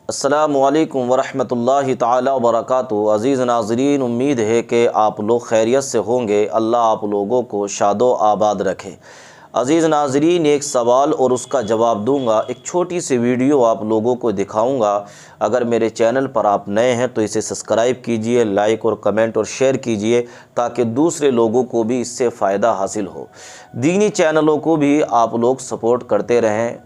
अस्सलामुअलैकुम वरहमतुल्लाहि ताला वबरकातुहू। अज़ीज़ नाज़रीन, उम्मीद है कि आप लोग खैरियत से होंगे। अल्लाह आप लोगों को शादो आबाद रखे। अज़ीज़ नाज़रीन, एक सवाल और उसका जवाब दूंगा। एक छोटी सी वीडियो आप लोगों को दिखाऊंगा। अगर मेरे चैनल पर आप नए हैं तो इसे सब्सक्राइब कीजिए, लाइक और कमेंट और शेयर कीजिए ताकि दूसरे लोगों को भी इससे फ़ायदा हासिल हो। दीनी चैनलों को भी आप लोग सपोर्ट करते रहें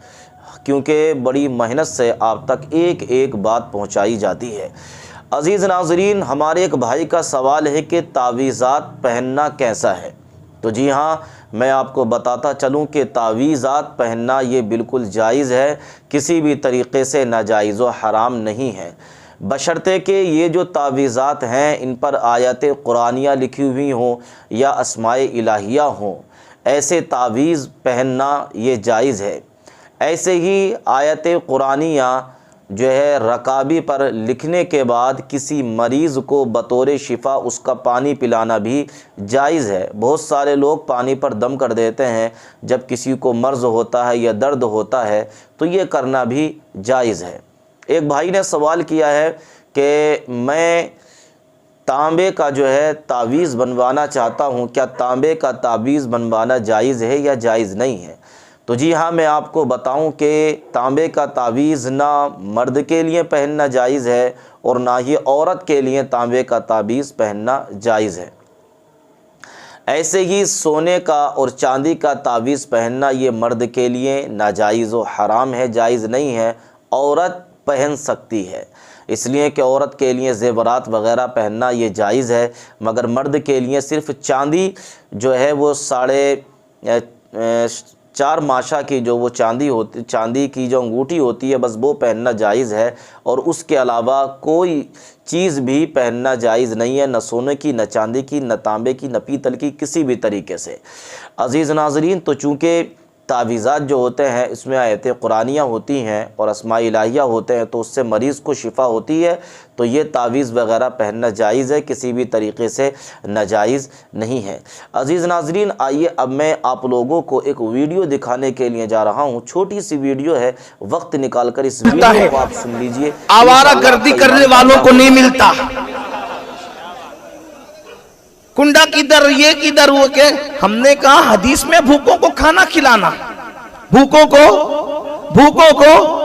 क्योंकि बड़ी मेहनत से आप तक एक एक बात पहुंचाई जाती है। अज़ीज़ नाज़रीन, हमारे एक भाई का सवाल है कि तावीज़ात पहनना कैसा है। तो जी हाँ, मैं आपको बताता चलूं कि तावीज़ात पहनना ये बिल्कुल जायज़ है, किसी भी तरीक़े से नाजायज़ व हराम नहीं है, बशर्ते कि ये जो तावीज़ात हैं इन पर आयत कुरानिया लिखी हुई हों या अस्माए इलाहिया हों। ऐसे तावीज़ पहनना ये जायज़ है। ऐसे ही आयत कुरानिया जो है रकाबी पर लिखने के बाद किसी मरीज़ को बतौर शिफा उसका पानी पिलाना भी जायज़ है। बहुत सारे लोग पानी पर दम कर देते हैं जब किसी को मर्ज़ होता है या दर्द होता है, तो ये करना भी जायज़ है। एक भाई ने सवाल किया है कि मैं तांबे का जो है तावीज़ बनवाना चाहता हूँ, क्या तांबे का तावीज़ बनवाना जायज़ है या जायज़ नहीं है। तो जी हाँ, मैं आपको बताऊं कि तांबे का तावीज़ ना मर्द के लिए पहनना जायज़ है और ना ही औरत के लिए तांबे का तावीज़ पहनना जायज़ है। ऐसे ही सोने का और चांदी का तावीज़ पहनना ये मर्द के लिए नाजायज़ व हराम है, जायज़ नहीं है। औरत पहन सकती है, इसलिए कि औरत के लिए ज़ेवरात वग़ैरह पहनना ये जायज़ है, मगर मर्द के लिए सिर्फ़ चांदी जो है वो 4.5 माशा की जो वो चांदी की जो अंगूठी होती है, बस वो पहनना जायज़ है और उसके अलावा कोई चीज़ भी पहनना जायज़ नहीं है, न सोने की, न चांदी की, न तांबे की, न पीतल की, किसी भी तरीके से। अज़ीज़ नाज़रीन, तो चूँकि तावीज़ात जो होते हैं इसमें आयतें कुरानिया होती हैं और अस्माए इलाहिया होते हैं, तो उससे मरीज़ को शिफा होती है, तो ये तावीज़ वग़ैरह पहनना जायज़ है, किसी भी तरीक़े से नाजायज़ नहीं है। अज़ीज़ नाज़रीन, आइए अब मैं आप लोगों को एक वीडियो दिखाने के लिए जा रहा हूँ। छोटी सी वीडियो है, वक्त निकाल कर इस वीडियो को आप सुन लीजिए। आवारा गर्दी करने वालों को नहीं मिलता। कुंडा किधर, ये किधर, वो के हमने कहा हदीस में भूखों को खाना खिलाना, भूखों को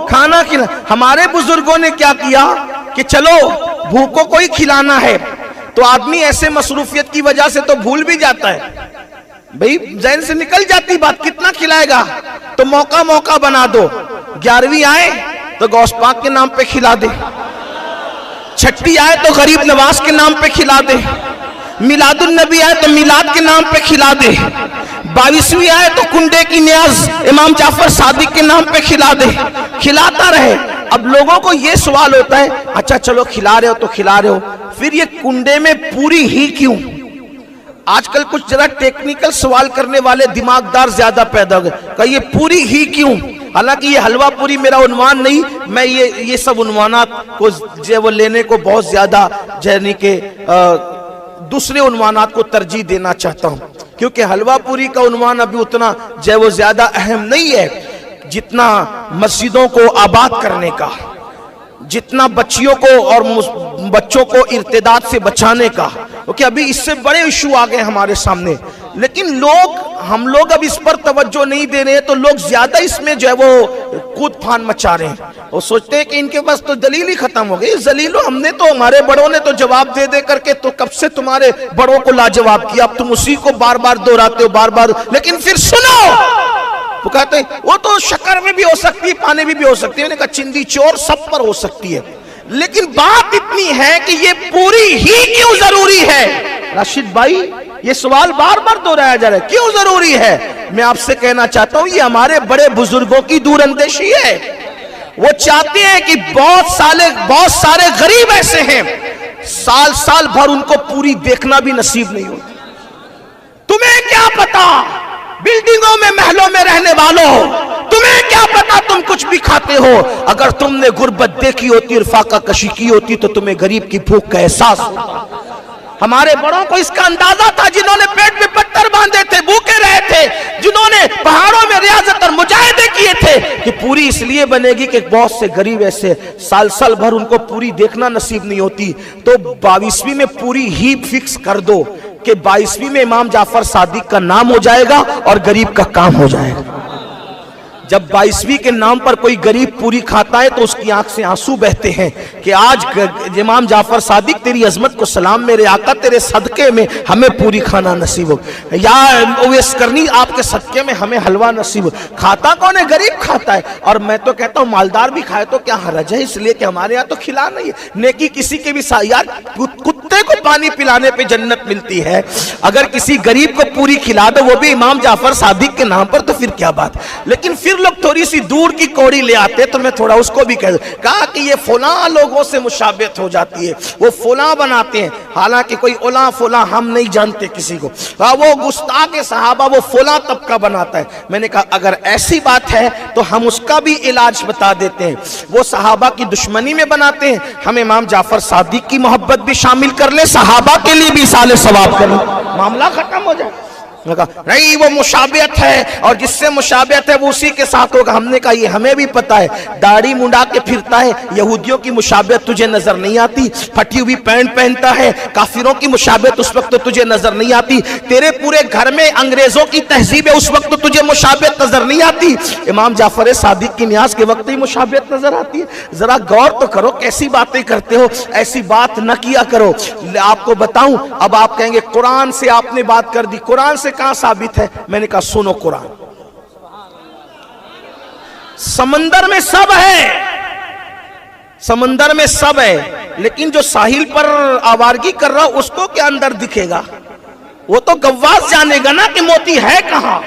खाना खिलाना। हमारे बुजुर्गों ने क्या किया कि चलो भूखों को ही खिलाना है, तो आदमी ऐसे मसरूफियत की वजह से तो भूल भी जाता है, भाई जहन से निकल जाती बात, कितना खिलाएगा, तो मौका बना दो। 11वीं आए तो गौस पाक के नाम पे खिला दे, छठी आए तो गरीब नवाज के नाम पे खिला दे, मिलादुन नबी आए तो मिलाद के नाम पे खिला दे, 22वीं आए तो कुंडे की न्याज इमाम जाफर सादिक के नाम पे खिला दे, खिलाता रहे। अब लोगों को ये सवाल होता है, अच्छा चलो खिला रहे हो तो खिला रहे हो, फिर ये कुंडे में पूरी ही क्यों? आजकल कुछ जरा टेक्निकल सवाल करने वाले दिमागदार ज्यादा पैदा हो गए, कहा ये पूरी ही क्यों? हालांकि ये हलवा पूरी मेरा उन्वान नहीं, मैं ये सब उन्वानात को जो वो लेने को बहुत ज्यादा जैनी के दूसरे उन्वानात को तरजीह देना चाहता हूं, क्योंकि हलवा पूरी का उन्वान अभी उतना जो वो ज्यादा अहम नहीं है जितना मस्जिदों को आबाद करने का, जितना बच्चियों को और बच्चों को इर्तिदाद से बचाने का, क्योंकि अभी इससे बड़े इशू आ गए हमारे सामने। लेकिन हम लोग अब इस पर तवज्जो नहीं दे रहे हैं, तो लोग ज्यादा इसमें जो है वो कूद फान मचा रहे हैं और सोचते हैं कि इनके पास तो दलील ही खत्म हो गई। जलीलो हमने तो, हमारे बड़ों ने तो जवाब दे करके तो कब से तुम्हारे बड़ों को लाजवाब किया, अब तुम उसी को बार बार दोहराते हो बार बार। लेकिन फिर सुनो, वो कहते हैं वो तो शक्कर में भी हो सकती है, पानी में भी हो सकती है, उन्होंने कहा चिंदी चोर सब पर हो सकती है, लेकिन बात इतनी है कि ये पूरी ही क्यों जरूरी है? राशिद भाई, ये सवाल बार बार दोहराया जा रहा है, क्यों जरूरी है? मैं आपसे कहना चाहता हूं, ये हमारे बड़े बुजुर्गों की दूरअंदेशी है। वो चाहते हैं कि बहुत सारे गरीब ऐसे हैं साल भर उनको पूरी देखना भी नसीब नहीं होती। तुम्हें क्या पता, बिल्डिंगों में महलों में रहने वालों, तुम्हें क्या पता तुम कुछ भी खाते हो? अगर तुमने गुर्बत देखी होती और फाका कशी की होती तो तुम्हें गरीब की भूख का एहसास होता। हमारे बड़ों को इसका अंदाजा था, जिन्होंने पेट में पत्थर घर बांधे थे, भूखे रहे थे, जिन्होंने पहाड़ों में रियाजत और मुजाहिदे किए थे कि पूरी इसलिए बनेगी कि बहुत से गरीब ऐसे साल साल भर उनको पूरी देखना नसीब नहीं होती, तो 22वीं में पूरी ही फिक्स कर दो कि 22वीं में इमाम जाफर सादिक का नाम हो जाएगा और गरीब का काम हो जाएगा। जब 22वीं के नाम पर कोई गरीब पूरी खाता है तो उसकी आंख से आंसू बहते हैं कि आज इमाम जाफर सादिक तेरी अजमत को सलाम, मेरे आका तेरे सदके में हमें पूरी खाना नसीब हो, या ओवैस करनी आपके सदके में हमें हलवा नसीब हो। खाता कौन है? गरीब खाता है। और मैं तो कहता हूँ मालदार भी खाए तो क्या हरज है, इसलिए कि हमारे यहाँ तो खिला नहीं है। नेकी किसी के भी यार, कुत्ते को पानी पिलाने पे जन्नत मिलती है, अगर किसी गरीब को पूरी खिला दो वो भी इमाम जाफर सादिक के नाम पर, तो फिर क्या बात। लेकिन फिर लोग थोड़ी सी दूर की कौड़ी ले आते, तो मैं थोड़ा उसको भी कहा कि ये फलां लोगों से मुशाबियत हो जाती है, वो फलां बनाते हैं, हालांकि कोई ओला फला हम नहीं जानते किसी को, वो गुस्ताख सहाबा वो फलां तबका बनाता है। मैंने कहा अगर ऐसी बात है तो हम उसका भी इलाज बता देते हैं, वो सहाबा की दुश्मनी में बनाते हैं, हम इमाम जाफर सादिक की मोहब्बत भी शामिल कर ले, सहाबा के लिए भी साले सवाब कर ले, मामला खत्म हो जाए। नहीं वो मुशाबियत है और जिससे मुशाबियत है वो उसी के साथ होगा। हमने कहा ये हमें भी पता है, दाढ़ी मुंडा के फिरता है, यहूदियों की मुशाबियत तुझे नजर नहीं आती, फटी हुई पैंट पहनता है, काफिरों की मुशाबियत उस वक्त तो तुझे नजर नहीं आती, तेरे पूरे घर में अंग्रेजों की तहजीब है उस वक्त तो तुझे मुशाबियत नजर नहीं आती, इमाम जाफर सादिक की न्याज के वक्त ही मुशाबियत नजर आती है। जरा गौर तो करो कैसी बातें करते हो, ऐसी बात न किया करो। आपको बताऊं, अब आप कहेंगे कुरान से आपने बात कर दी, कुरान से कहां साबित है? मैंने कहा सुनो, कुरान समंदर में सब है, समंदर में सब है, लेकिन जो साहिल पर आवारगी कर रहा उसको क्या अंदर दिखेगा? वो तो गव्वास जानेगा ना कि मोती है कहां,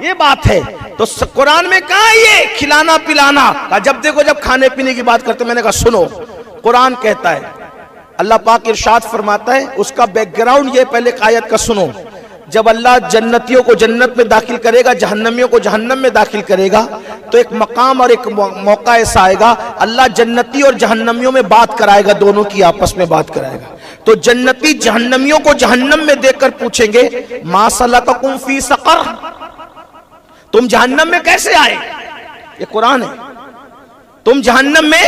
ये बात है। तो कुरान में कहा ये खिलाना पिलाना, जब देखो जब खाने पीने की बात करते, मैंने कहा सुनो, कुरान कहता है, अल्लाह पाक इरशाद फरमाता है, उसका बैकग्राउंड ये पहले आयत का सुनो। जब अल्लाह जन्नतियों को जन्नत में दाखिल करेगा, जहन्नमियों को जहन्नम में दाखिल करेगा, तो एक मकाम और एक मौका ऐसा आएगा, अल्लाह जन्नती और जहन्नमियों में बात कराएगा, दोनों की आपस में बात कराएगा। तो जन्नती जहन्नमियों को जहन्नम में देखकर पूछेंगे मा सलककुम फी सकर, तुम जहन्नम में कैसे आए? ये कुरान है। तुम जहन्नम में,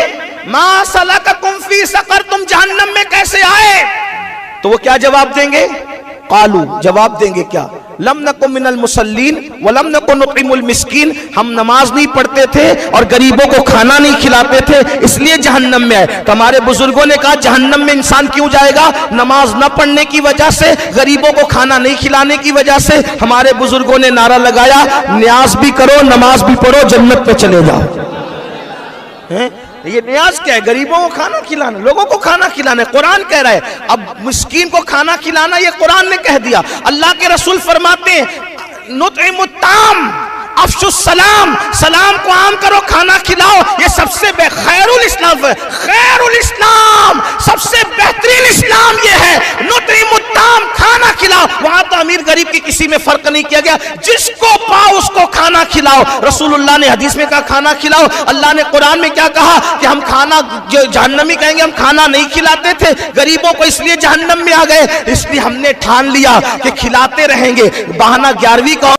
मा सलककुम फी सकर, तुम जहन्नम में कैसे आए? तो वो क्या जवाब देंगे? कालू, जवाब देंगे क्या? लम नकु मिनल मुसल्लीन व लम नकु नुतिमुल मिस्कीन, हम नमाज नहीं पढ़ते थे और गरीबों को खाना नहीं खिलाते थे, इसलिए जहन्नम में आए। तो हमारे बुजुर्गों ने कहा जहन्नम में इंसान क्यों जाएगा? नमाज न पढ़ने की वजह से, गरीबों को खाना नहीं खिलाने की वजह से। हमारे बुजुर्गों ने नारा लगाया, न्याज भी करो नमाज भी पढ़ो, जन्नत पे चले जाओ। ये न्याज क्या है? गरीबों को खाना खिलाना, लोगों को खाना खिलाना, कुरान कह रहा है। अब मिस्कीन को खाना खिलाना ये कुरान ने कह दिया। अल्लाह के रसूल फरमाते हैं नुतइमुत ताम अफशुस सलाम, सलाम को आम करो, खाना खिलाओ, ये सबसे खैरुल इस्लाम है, खैरुल इस्लाम, सबसे बेहतरीन इस्लाम ये है। नुतइमुत ताम, खाना खिलाओ। वहां तो अमीर गरीब की किसी में फर्क नहीं किया गया, जिसको पाओ उसको खाना खिलाओ। रसूलुल्लाह ने हदीस में कहा खाना खिलाओ, अल्लाह ने कुरान में क्या कहा कि हम खाना, जो जहन्नमी कहेंगे हम खाना नहीं खिलाते थे गरीबों को, इसलिए जहन्नम में आ गए, इसलिए हमने ठान लिया कि खिलाते रहेंगे। बहाना 11वीं का